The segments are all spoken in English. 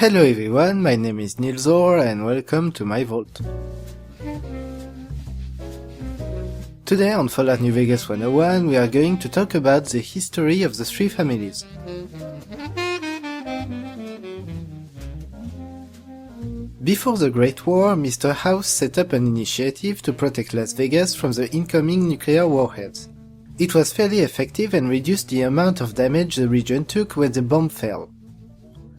Hello everyone, my name is Nilzor and welcome to my vault. Today on Fallout New Vegas 101 we are going to talk about the history of the three families. Before the Great War, Mr. House set up an initiative to protect Las Vegas from the incoming nuclear warheads. It was fairly effective and reduced the amount of damage the region took when the bomb fell.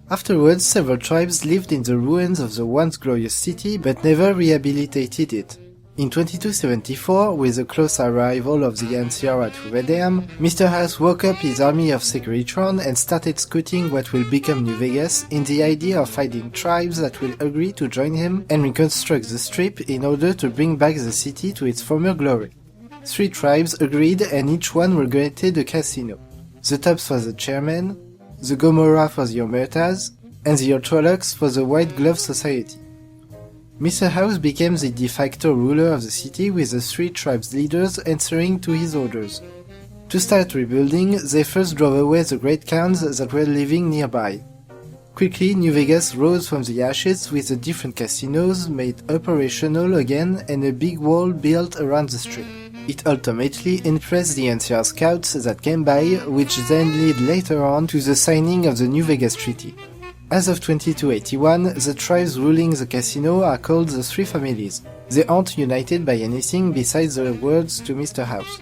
Afterwards, several tribes lived in the ruins of the once glorious city but never rehabilitated it. In 2274, with the close arrival of the NCR at Hoover Dam, Mr. House woke up his army of Securitron and started scouting what will become New Vegas in the idea of finding tribes that will agree to join him and reconstruct the Strip in order to bring back the city to its former glory. 3 tribes agreed and each one were granted a casino. The Tops for the chairman, the Gomorrah for the Omertas, and the Ultralux for the White Glove Society. Mr. House became the de facto ruler of the city with the 3 tribes' leaders answering to his orders. To start rebuilding, they first drove away the Great Khans that were living nearby. Quickly, New Vegas rose from the ashes with the different casinos made operational again and a big wall built around the strip. It ultimately impressed the NCR scouts that came by, which then led later on to the signing of the New Vegas Treaty. As of 2281, the tribes ruling the casino are called the Three Families. They aren't united by anything besides the words to Mr. House.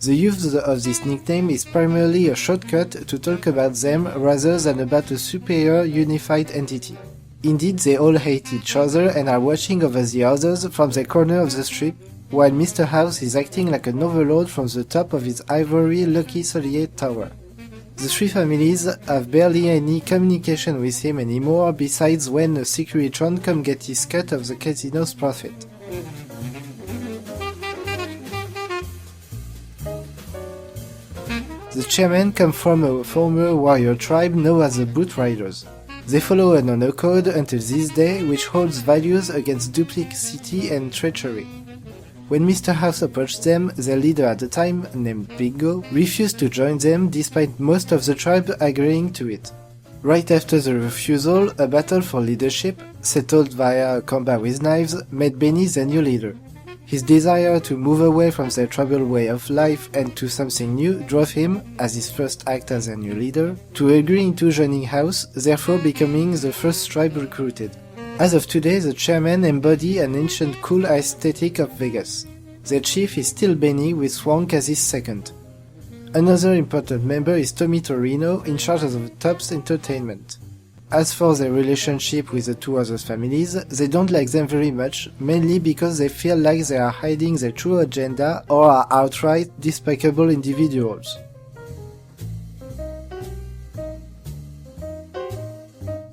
The use of this nickname is primarily a shortcut to talk about them rather than about a superior unified entity. Indeed, they all hate each other and are watching over the others from the corner of the strip, while Mr. House is acting like an overlord from the top of his ivory Lucky Soliate tower. The 3 families have barely any communication with him anymore besides when a Securitron come get his cut of the casino's profit. The chairmen come from a former warrior tribe known as the Boot Riders. They follow an honor code until this day which holds values against duplicity and treachery. When Mr. House approached them, their leader at the time, named Bingo, refused to join them despite most of the tribe agreeing to it. Right after the refusal, a battle for leadership, settled via combat with knives, made Benny their new leader. His desire to move away from their tribal way of life and to something new drove him, as his first act as their new leader, to agreeing to joining House, therefore becoming the first tribe recruited. As of today, the chairmen embody an ancient cool aesthetic of Vegas. Their chief is still Benny, with Swank as his second. Another important member is Tommy Torino, in charge of the Tops Entertainment. As for their relationship with the 2 other families, they don't like them very much, mainly because they feel like they are hiding their true agenda or are outright despicable individuals.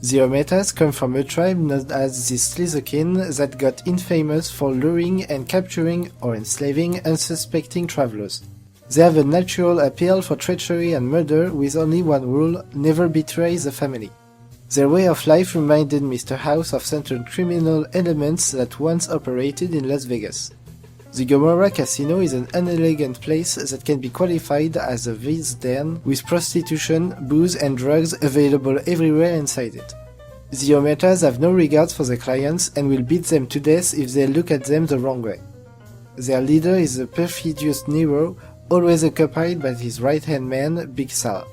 The Omertas come from a tribe known as the Slitherkin that got infamous for luring and capturing or enslaving unsuspecting travelers. They have a natural appeal for treachery and murder with only one rule: never betray the family. Their way of life reminded Mr. House of certain criminal elements that once operated in Las Vegas. The Gomorrah Casino is an unelegant place that can be qualified as a vice den, with prostitution, booze and drugs available everywhere inside it. The Omertas have no regard for their clients and will beat them to death if they look at them the wrong way. Their leader is the perfidious Nero, always accompanied by his right-hand man, Big Sal.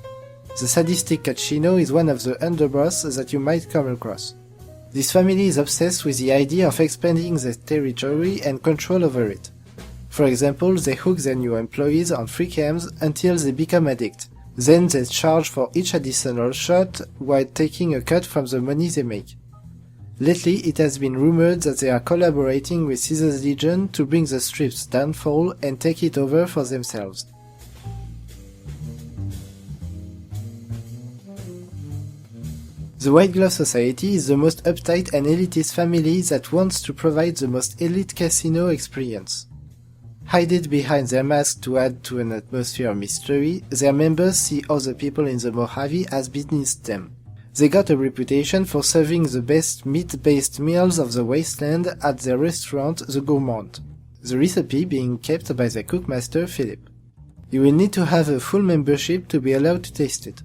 The sadistic Cachino is one of the underboss that you might come across. This family is obsessed with the idea of expanding their territory and control over it. For example, they hook their new employees on free cams until they become addicts. Then they charge for each additional shot while taking a cut from the money they make. Lately, it has been rumored that they are collaborating with Caesar's Legion to bring the Strip's downfall and take it over for themselves. The White Glove Society is the most uptight and elitist family that wants to provide the most elite casino experience. Hidden behind their mask to add to an atmosphere of mystery, their members see other people in the Mojave as beneath them. They got a reputation for serving the best meat-based meals of the wasteland at their restaurant, The Gourmand, the recipe being kept by their cookmaster, Philip. You will need to have a full membership to be allowed to taste it.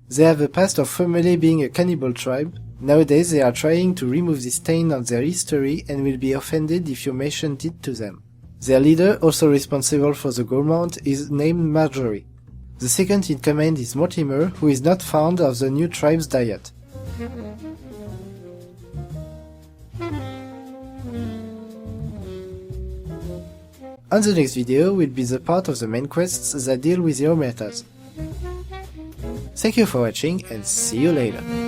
They have a past of formerly being a cannibal tribe, Nowadays they are trying to remove this stain on their history and will be offended if you mentioned it to them. Their leader, also responsible for the Gourmand, is named Marjorie. The second in command is Mortimer, who is not fond of the new tribe's diet. On the next video will be the part of the main quests that deal with the Omertas. Thank you for watching and see you later.